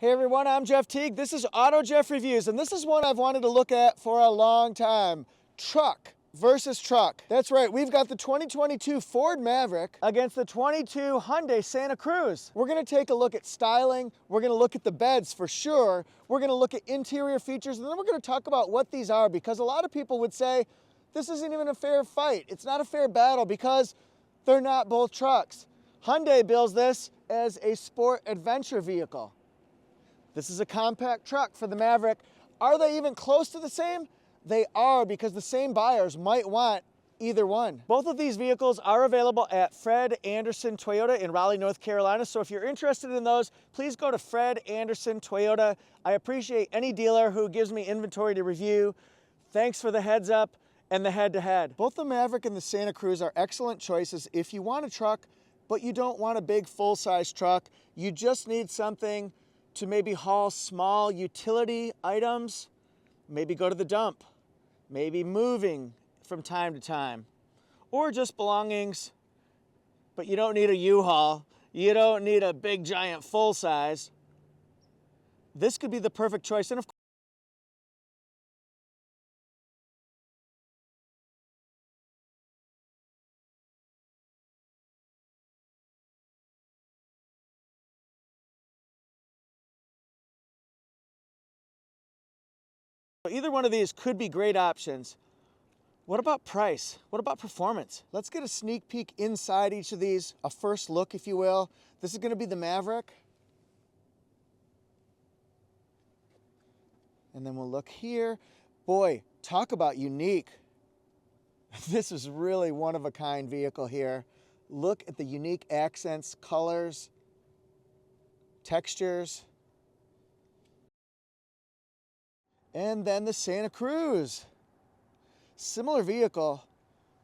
Hey everyone, I'm Jeff Teague. This is AutoJeff Reviews, and this is one I've wanted to look at for a long time. Truck versus truck. That's right, we've got the 2022 Ford Maverick against the 22 Hyundai Santa Cruz. We're gonna take a look at styling, we're gonna look at the beds for sure, we're gonna look at interior features, and then we're gonna talk about what these are, because a lot of people would say, this isn't even a fair fight. It's not a fair battle because they're not both trucks. Hyundai bills this as a sport adventure vehicle. This is a compact truck for the Maverick. Are they even close to the same? They are, because the same buyers might want either one. Both of these vehicles are available at Fred Anderson Toyota in Raleigh, North Carolina. So if you're interested in those, please go to Fred Anderson Toyota. I appreciate any dealer who gives me inventory to review. Thanks for the heads up and the head-to-head. Both the Maverick and the Santa Cruz are excellent choices if you want a truck, but you don't want a big full-size truck. You just need something to maybe haul small utility items, maybe go to the dump, maybe moving from time to time, or just belongings. But you don't need a U-Haul. You don't need a big giant full size. This could be the perfect choice. And of course, either one of these could be great options. What about price? What about performance? Let's get a sneak peek inside each of these, a first look, if you will. This is going to be the Maverick. And then we'll look here. Boy, talk about unique. This is really one-of-a-kind vehicle here. Look at the unique accents, colors, textures. And then the Santa Cruz. Similar vehicle,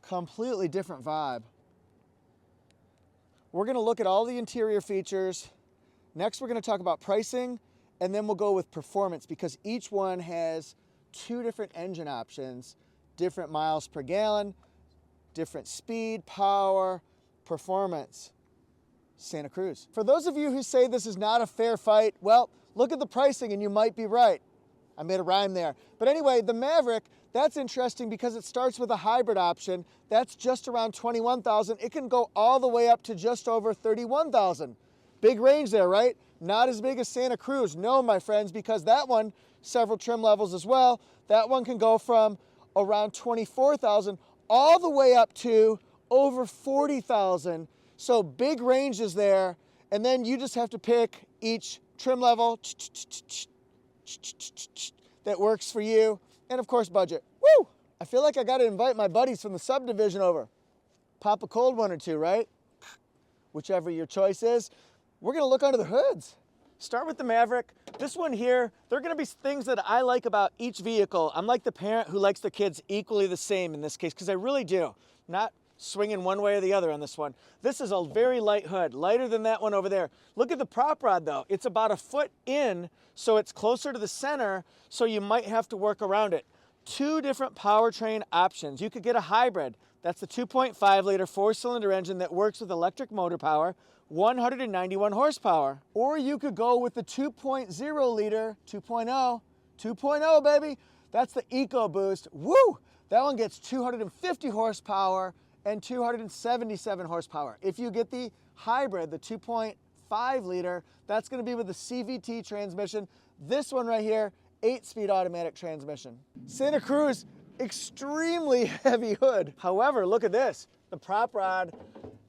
completely different vibe. We're gonna look at all the interior features. Next, we're gonna talk about pricing, and then we'll go with performance, because each one has two different engine options, different miles per gallon, different speed, power, performance. Santa Cruz. For those of you who say this is not a fair fight, well, look at the pricing and you might be right. I made a rhyme there. But anyway, the Maverick, that's interesting because it starts with a hybrid option. That's just around $21,000. It can go all the way up to just over $31,000. Big range there, right? Not as big as Santa Cruz. No, my friends, because that one, several trim levels as well. That one can go from around $24,000 all the way up to over $40,000. So big ranges there. And then you just have to pick each trim level that works for you, and of course budget. Woo! I feel like I got to invite my buddies from the subdivision over. Pop a cold one or two, right? Whichever your choice is. We're gonna look under the hoods. Start with the Maverick. This one here, there are gonna be things that I like about each vehicle. I'm like the parent who likes their kids equally the same in this case, because I really do. Not swinging one way or the other on this one. This is a very light hood, lighter than that one over there. Look at the prop rod though. It's about a foot in, so it's closer to the center, so you might have to work around it. Two different powertrain options. You could get a hybrid. That's the 2.5 liter four-cylinder engine that works with electric motor power, 191 horsepower. Or you could go with the 2.0 liter, 2.0, baby. That's the EcoBoost. Woo! That one gets 250 horsepower and 277 horsepower. If you get the hybrid, the 2.5 liter, that's gonna be with the CVT transmission. This one right here, 8-speed automatic transmission. Santa Cruz, extremely heavy hood. However, look at this. The prop rod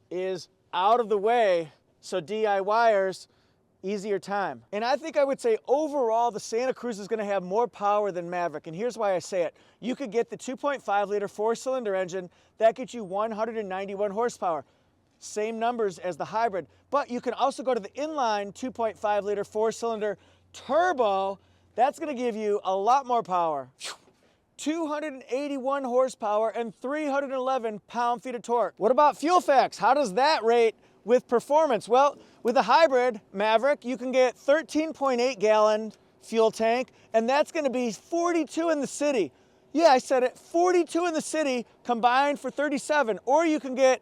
is out of the way, so DIYers, easier time. And I think I would say overall, the Santa Cruz is gonna have more power than Maverick, and here's why I say it. You could get the 2.5 liter four-cylinder engine, that gets you 191 horsepower. Same numbers as the hybrid, but you can also go to the inline 2.5 liter four-cylinder turbo. That's gonna give you a lot more power. 281 horsepower and 311 pound-feet of torque. What about fuel facts? How does that rate with performance? Well, with a hybrid Maverick, you can get 13.8 gallon fuel tank, and that's gonna be 42 in the city. Yeah, I said it, 42 in the city combined for 37. Or you can get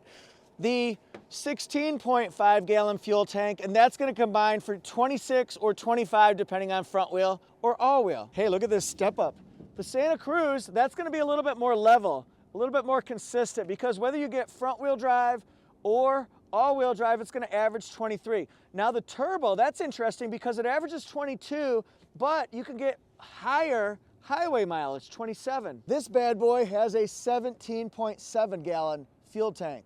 the 16.5 gallon fuel tank, and that's gonna combine for 26 or 25 depending on front wheel or all wheel. Hey, look at this step up. The Santa Cruz, that's gonna be a little bit more level, a little bit more consistent, because whether you get front wheel drive or all wheel drive, it's gonna average 23. Now the turbo, that's interesting because it averages 22, but you can get higher highway mileage, 27. This bad boy has a 17.7 gallon fuel tank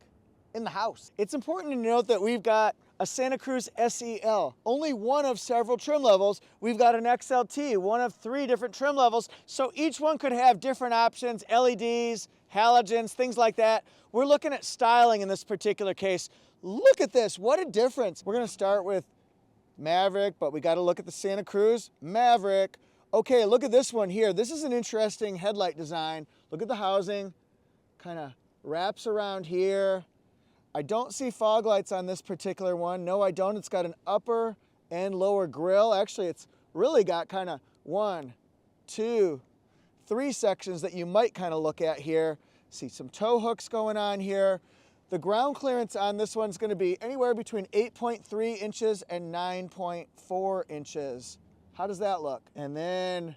in the house. It's important to note that we've got a Santa Cruz SEL, only one of several trim levels. We've got an XLT, one of 3 different trim levels, so each one could have different options, LEDs, halogens, things like that. We're looking at styling in this particular case. Look at this, what a difference. We're gonna start with Maverick, but we gotta look at the Santa Cruz Maverick. Okay, look at this one here. This is an interesting headlight design. Look at the housing, kind of wraps around here. I don't see fog lights on this particular one. No, I don't. It's got an upper and lower grille. Actually, it's really got kind of 1, 2, 3 sections that you might kind of look at here. See some tow hooks going on here. The ground clearance on this one's going to be anywhere between 8.3 inches and 9.4 inches. How does that look? And then,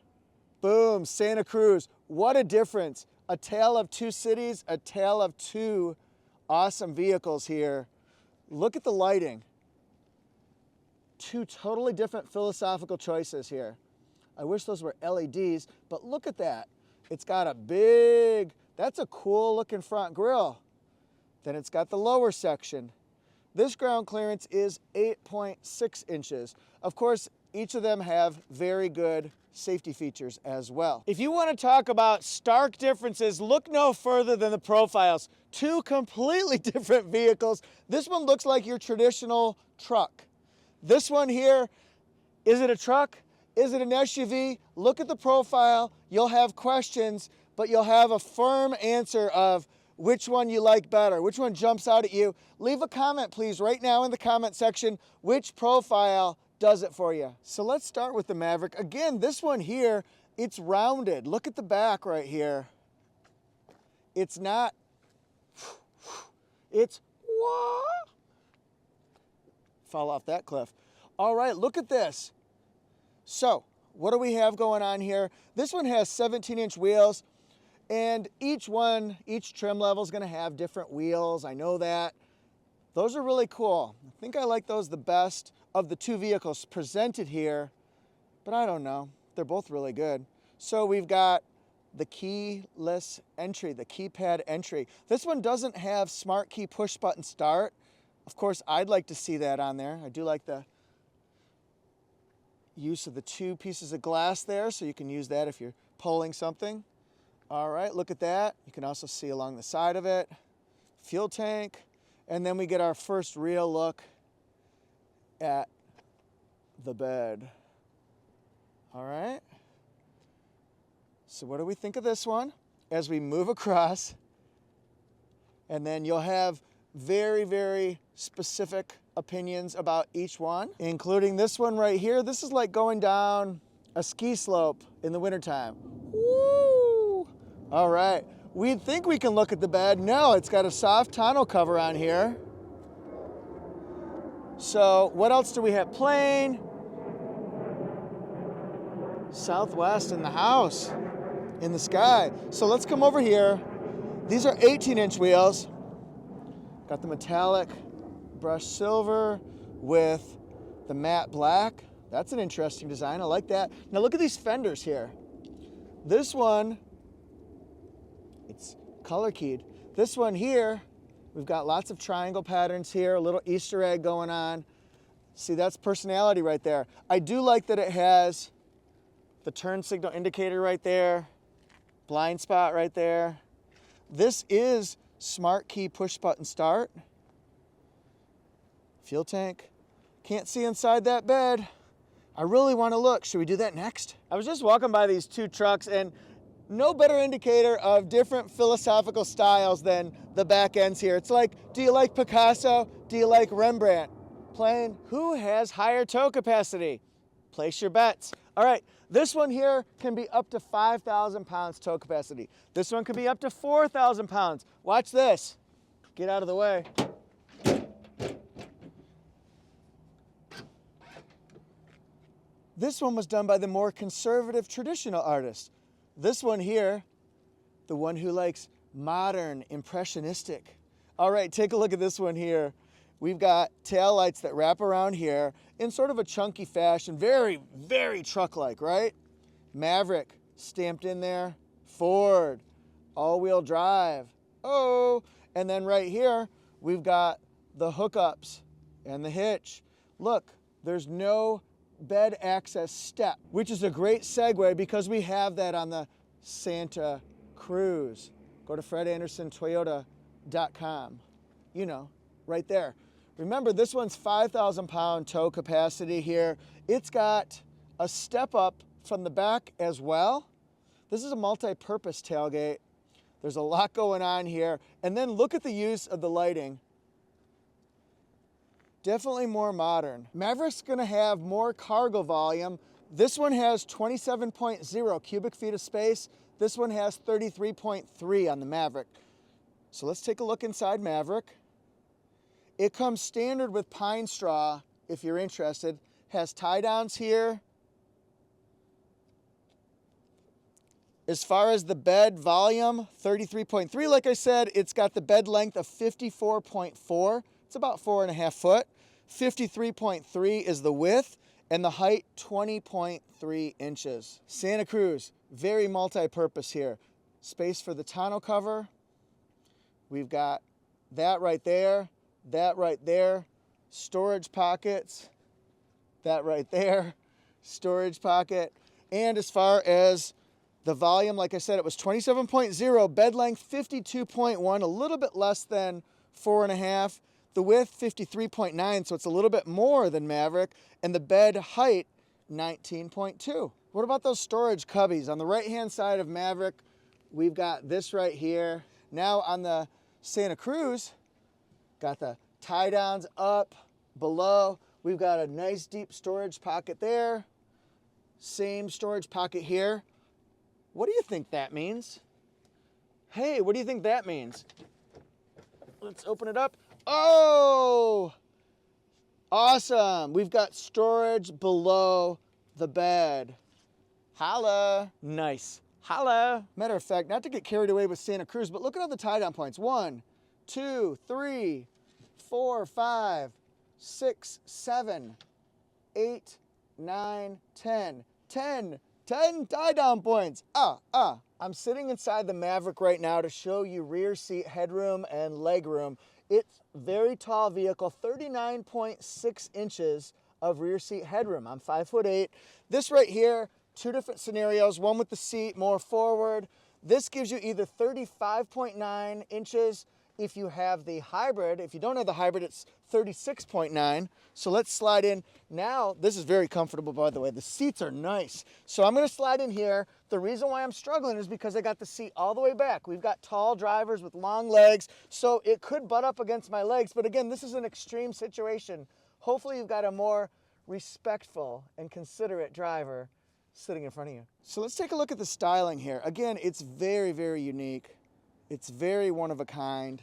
boom, Santa Cruz. What a difference. A tale of 2 cities, a tale of 2 awesome vehicles here. Look at the lighting. 2 totally different philosophical choices here. I wish those were LEDs, but look at that. It's got a big, that's a cool looking front grille. Then it's got the lower section. This ground clearance is 8.6 inches. Of course, each of them have very good safety features as well. If you want to talk about stark differences, look no further than the profiles. 2 completely different vehicles. This one looks like your traditional truck. This one here, is it a truck? Is it an SUV? Look at the profile. You'll have questions, but you'll have a firm answer of which one you like better, which one jumps out at you. Leave a comment, please, right now in the comment section, which profile does it for you. So let's start with the Maverick. Again, this one here, it's rounded. Look at the back right here. It's not, it's, fall off that cliff. All right, look at this. So what do we have going on here? This one has 17-inch wheels, and each trim level is gonna have different wheels. I know that. Those are really cool. I think I like those the best of the 2 vehicles presented here, but I don't know. They're both really good. So we've got the keyless entry, the keypad entry. This one doesn't have smart key push button start. Of course, I'd like to see that on there. I do like the use of the 2 pieces of glass there, so you can use that if you're pulling something. All right, look at that. You can also see along the side of it, fuel tank, and then we get our first real look at the bed. All right. So what do we think of this one? As we move across, and then you'll have very, very specific opinions about each one, including this one right here. This is like going down a ski slope in the wintertime. Woo! All right. We'd think we can look at the bed. No, it's got a soft tonneau cover on here. So what else do we have? Plain. Southwest in the house, in the sky. So let's come over here. These are 18-inch wheels. Got the metallic brushed silver with the matte black. That's an interesting design. I like that. Now look at these fenders here. This one, it's color keyed. This one here, we've got lots of triangle patterns here, a little Easter egg going on. See, that's personality right there. I do like that it has the turn signal indicator right there, blind spot right there. This is smart key push button start. Fuel tank. Can't see inside that bed. I really want to look. Should we do that next? I was just walking by these 2 trucks, and no better indicator of different philosophical styles than the back ends here. It's like, do you like Picasso? Do you like Rembrandt? Plain, who has higher tow capacity? Place your bets. All right, this one here can be up to 5,000 pounds tow capacity. This one could be up to 4,000 pounds. Watch this. Get out of the way. This one was done by the more conservative traditional artist. This one here, the one who likes modern, impressionistic. All right, take a look at this one here. We've got taillights that wrap around here in sort of a chunky fashion. Very, very truck-like, right? Maverick stamped in there. Ford, all-wheel drive. Oh, and then right here, we've got the hookups and the hitch. Look, there's no bed access step, which is a great segue because we have that on the Santa Cruz. Go to fredandersontoyota.com. You know, right there. Remember, this one's 5,000 pound tow capacity here. It's got a step up from the back as well. This is a multi-purpose tailgate. There's a lot going on here. And then look at the use of the lighting. Definitely more modern. Maverick's gonna have more cargo volume. This one has 27.0 cubic feet of space. This one has 33.3 on the Maverick. So let's take a look inside Maverick. It comes standard with pine straw, if you're interested. Has tie downs here. As far as the bed volume, 33.3, like I said, it's got the bed length of 54.4. It's about 4.5 foot. 53.3 is the width, and the height, 20.3 inches. Santa Cruz, very multi-purpose here. Space for the tonneau cover. We've got that right there, storage pockets, that right there, storage pocket. And as far as the volume, like I said, it was 27.0, bed length 52.1, a little bit less than 4.5. The width 53.9, so it's a little bit more than Maverick, and the bed height 19.2. What about those storage cubbies? On the right-hand side of Maverick, we've got this right here. Now on the Santa Cruz, got the tie downs up, below. We've got a nice deep storage pocket there. Same storage pocket here. What do you think that means? Hey, what do you think that means? Let's open it up. Oh, awesome. We've got storage below the bed. Holla. Nice. Holla. Matter of fact, not to get carried away with Santa Cruz, but look at all the tie-down points. 1, 2, 3, 4, 5, 6, 7, 8, 9, 10. 10 tie-down points. I'm sitting inside the Maverick right now to show you rear seat headroom and legroom. It's very tall vehicle, 39.6 inches of rear seat headroom. I'm 5'8". This right here, two different scenarios, one with the seat more forward. This gives you either 35.9 inches if you have the hybrid. If you don't have the hybrid, it's 36.9. So let's slide in. Now, this is very comfortable, by the way. The seats are nice. So I'm gonna slide in here. The reason why I'm struggling is because I got the seat all the way back. We've got tall drivers with long legs, so it could butt up against my legs. But again, this is an extreme situation. Hopefully you've got a more respectful and considerate driver sitting in front of you. So let's take a look at the styling here. Again, it's very, very unique. It's very one of a kind.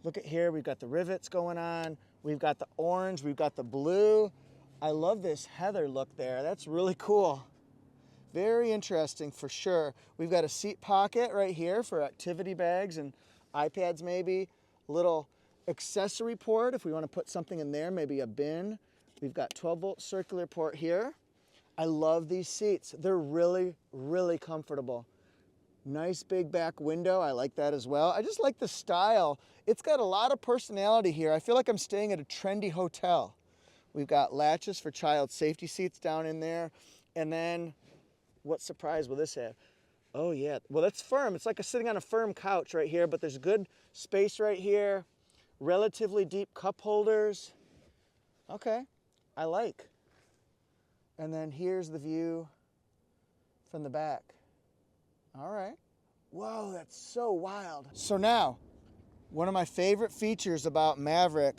Look at here, we've got the rivets going on. We've got the orange, we've got the blue. I love this heather look there. That's really cool. Very interesting for sure. We've got a seat pocket right here for activity bags and iPads maybe. A little accessory port if we want to put something in there, maybe a bin. We've got 12-volt circular port here. I love these seats. They're really, really comfortable. Nice big back window. I like that as well. I just like the style. It's got a lot of personality here. I feel like I'm staying at a trendy hotel. We've got latches for child safety seats down in there. And then, what surprise will this have? Oh yeah, well that's firm. It's like sitting on a firm couch right here, but there's good space right here. Relatively deep cup holders. Okay, I like. And then here's the view from the back. All right. Whoa, that's so wild. So now, one of my favorite features about Maverick,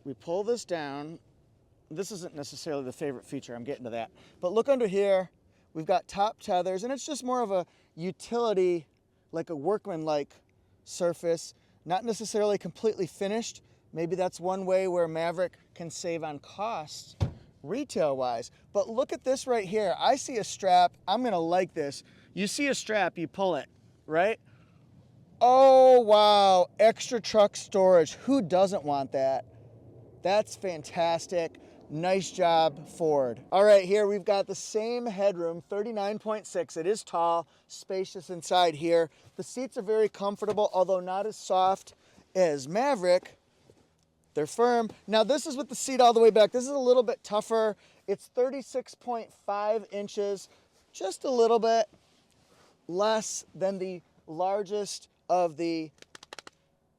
we pull this down. This isn't necessarily the favorite feature, I'm getting to that. But look under here, we've got top tethers, and it's just more of a utility, like a workman-like surface, not necessarily completely finished. Maybe that's one way where Maverick can save on costs retail-wise. But look at this right here. I see a strap. I'm gonna like this. You see a strap, you pull it, right? Oh, wow, extra truck storage. Who doesn't want that? That's fantastic. Nice job, Ford. All right, here we've got the same headroom, 39.6. It is tall, spacious inside here. The seats are very comfortable, although not as soft as Maverick. They're firm. Now this is with the seat all the way back. This is a little bit tougher. It's 36.5 inches, just a little bit less than the largest of the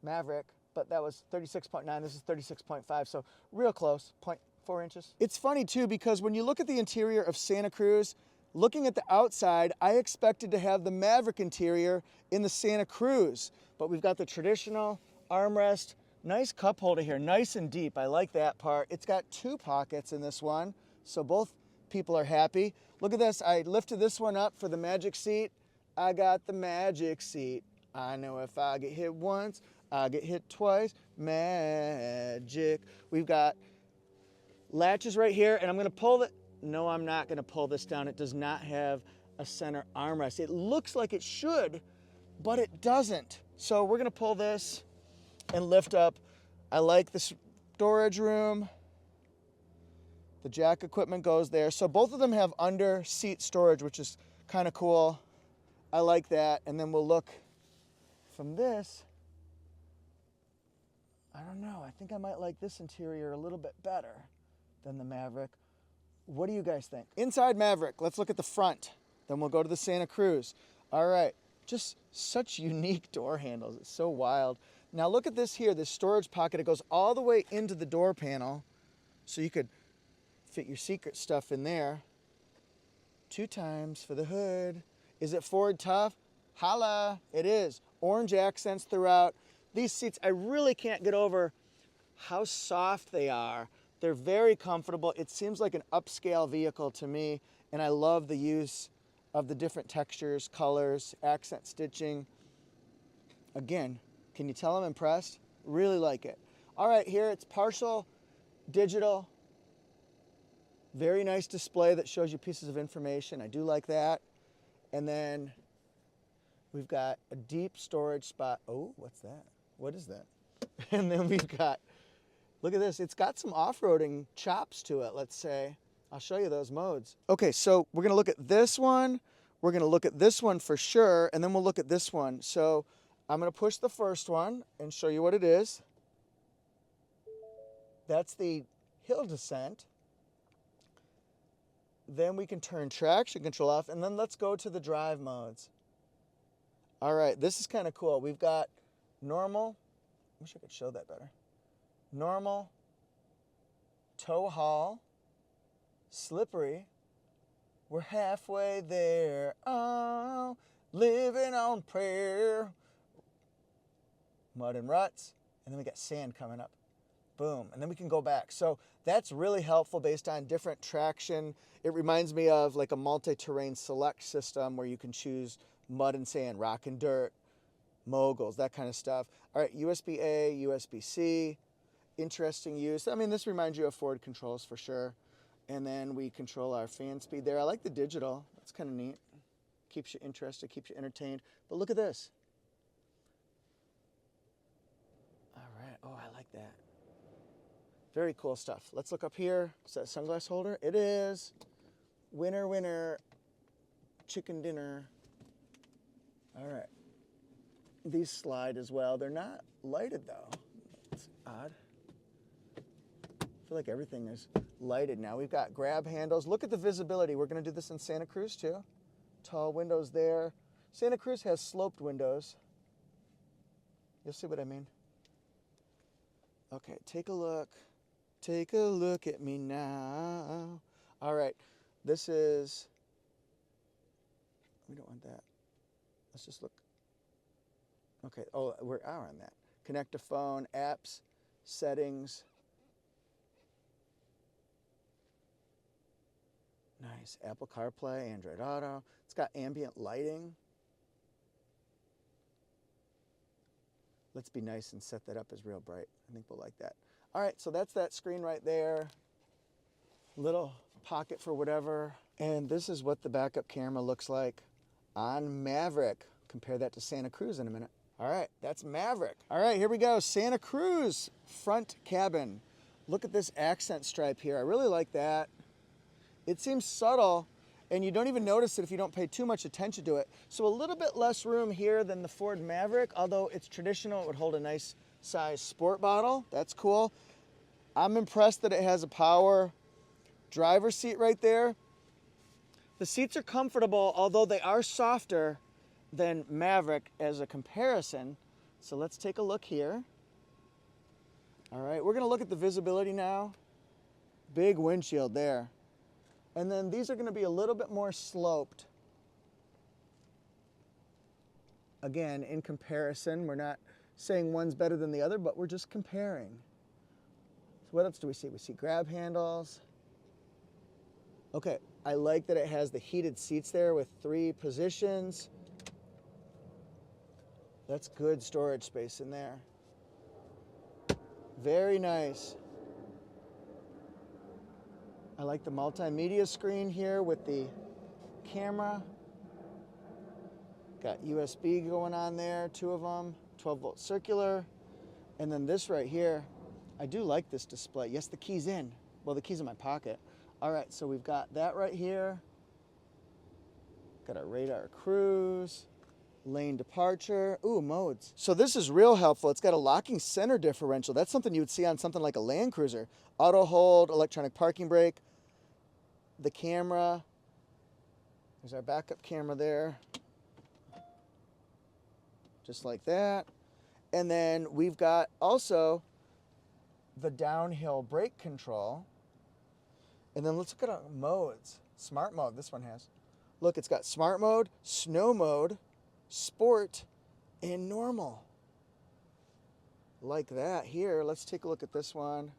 Maverick, but that was 36.9. This is 36.5, so real close, 0.4 inches. It's funny too, because when you look at the interior of Santa Cruz, looking at the outside, I expected to have the Maverick interior in the Santa Cruz, but we've got the traditional armrest, nice cup holder here, nice and deep. I like that part. It's got 2 pockets in this one, so both people are happy. Look at this, I lifted this one up for the magic seat. I got the magic seat. I know if I get hit once, I get hit twice. Magic. We've got latches right here, and I'm gonna pull it. No, I'm not gonna pull this down. It does not have a center armrest. It looks like it should, but it doesn't. So we're gonna pull this and lift up. I like the storage room. The jack equipment goes there. So both of them have under seat storage, which is kind of cool. I like that. And then we'll look from this. I don't know. I think I might like this interior a little bit better than the Maverick. What do you guys think? Inside Maverick, let's look at the front. Then we'll go to the Santa Cruz. All right, just such unique door handles. It's so wild. Now look at this here, this storage pocket. It goes all the way into the door panel, so you could fit your secret stuff in there. 2 times for the hood. Is it Ford tough? Holla, it is. Orange accents throughout. These seats, I really can't get over how soft they are. They're very comfortable. It seems like an upscale vehicle to me, and I love the use of the different textures, colors, accent stitching. Again, can you tell I'm impressed? Really like it. All right, here it's partial digital. Very nice display that shows you pieces of information. I do like that. And then we've got a deep storage spot. Oh, what's that? What is that? And then we've got, look at this. It's got some off-roading chops to it, let's say. I'll show you those modes. Okay, so we're gonna look at this one. We're gonna look at this one for sure, and then we'll look at this one. So I'm gonna push the first one and show you what it is. That's the hill descent. Then we can turn traction control off, and then let's go to the drive modes. All right, this is kind of cool. We've got normal, I wish I could show that better. Normal, tow haul, slippery, we're halfway there, oh, living on prayer, mud and ruts, and then we got sand coming up. Boom, and then we can go back. So that's really helpful based on different traction. It reminds me of like a multi-terrain select system where you can choose mud and sand, rock and dirt, moguls, that kind of stuff. All right, USB-A, USB-C, interesting use. I mean, this reminds you of Ford controls for sure. And then we control our fan speed there. I like the digital, that's kind of neat. Keeps you interested, keeps you entertained. But look at this. All right, oh, I like that. Very cool stuff. Let's look up here. Is that a sunglass holder? It is. Winner, winner, chicken dinner. All right. These slide as well. They're not lighted though. It's odd. I feel like everything is lighted now. We've got grab handles. Look at the visibility. We're going to do this in Santa Cruz too. Tall windows there. Santa Cruz has sloped windows. You'll see what I mean. Okay, take a look. Take a look at me now. All right, this is, we don't want that. Let's just look. Okay, oh, we are on that. Connect to phone, apps, settings. Nice, Apple CarPlay, Android Auto. It's got ambient lighting. Let's be nice and set that up as real bright. I think we'll like that. All right, so that's that screen right there. Little pocket for whatever. And this is what the backup camera looks like on Maverick. Compare that to Santa Cruz in a minute. All right, that's Maverick. All right, here we go. Santa Cruz front cabin. Look at this accent stripe here. I really like that. It seems subtle, and you don't even notice it if you don't pay too much attention to it. So a little bit less room here than the Ford Maverick, although it's traditional, it would hold a nice size sport bottle. That's cool. I'm impressed that it has a power driver's seat right there. The seats are comfortable, although they are softer than Maverick as a comparison. So let's take a look here. All right, we're gonna look at the visibility now. Big windshield there. And then these are gonna be a little bit more sloped. Again, in comparison, we're not saying one's better than the other, but we're just comparing. So what else do we see? We see grab handles. Okay, I like that it has the heated seats there with 3 positions. That's good storage space in there. Very nice. I like the multimedia screen here with the camera. Got USB going on there, 2 of them, 12-volt circular. And then this right here, I do like this display. Yes, the key's in. Well, the key's in my pocket. All right, so we've got that right here. Got our radar cruise, lane departure. Ooh, modes. So this is real helpful. It's got a locking center differential. That's something you would see on something like a Land Cruiser. Auto hold, electronic parking brake, the camera. There's our backup camera there. Just like that. And then we've got also the downhill brake control. And then let's look at our modes. Smart mode, this one has. Look, it's got smart mode, snow mode, sport, and normal. Like that here. Let's take a look at this one.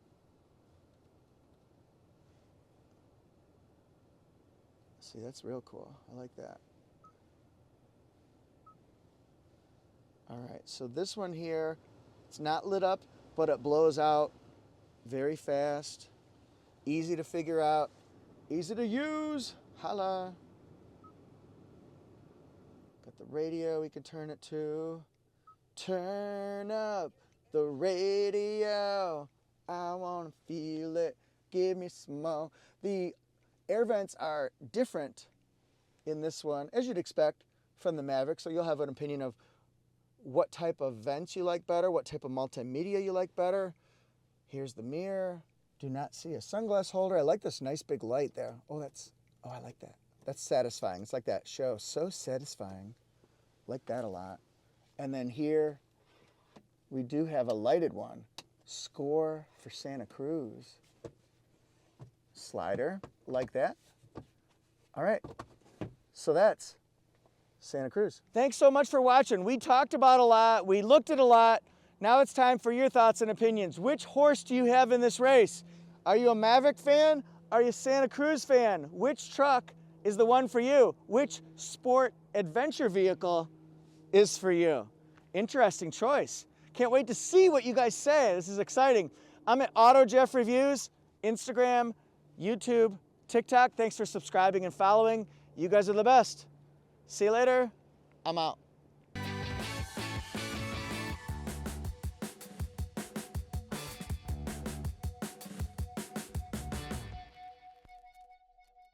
See, that's real cool. I like that. All right, so this one here, it's not lit up, but it blows out very fast. Easy to figure out, easy to use. Holla. Got the radio we can turn it to. Turn up the radio. I wanna feel it. Give me some more. The air vents are different in this one, as you'd expect from the Maverick, so you'll have an opinion of what type of vents you like better, what type of multimedia you like better. Here's the mirror. Do not see a sunglass holder. I like this nice big light there. Oh, I like that. That's satisfying. It's like that show, So Satisfying. Like that a lot. And then here, we do have a lighted one. Score for Santa Cruz. Slider, like that. All right, so that's Santa Cruz. Thanks so much for watching. We talked about a lot. We looked at a lot. Now it's time for your thoughts and opinions. Which horse do you have in this race? Are you a Maverick fan? Are you a Santa Cruz fan? Which truck is the one for you? Which sport adventure vehicle is for you? Interesting choice. Can't wait to see what you guys say. This is exciting. I'm at AutoJeff Reviews, Instagram, YouTube, TikTok. Thanks for subscribing and following. You guys are the best. See you later. I'm out.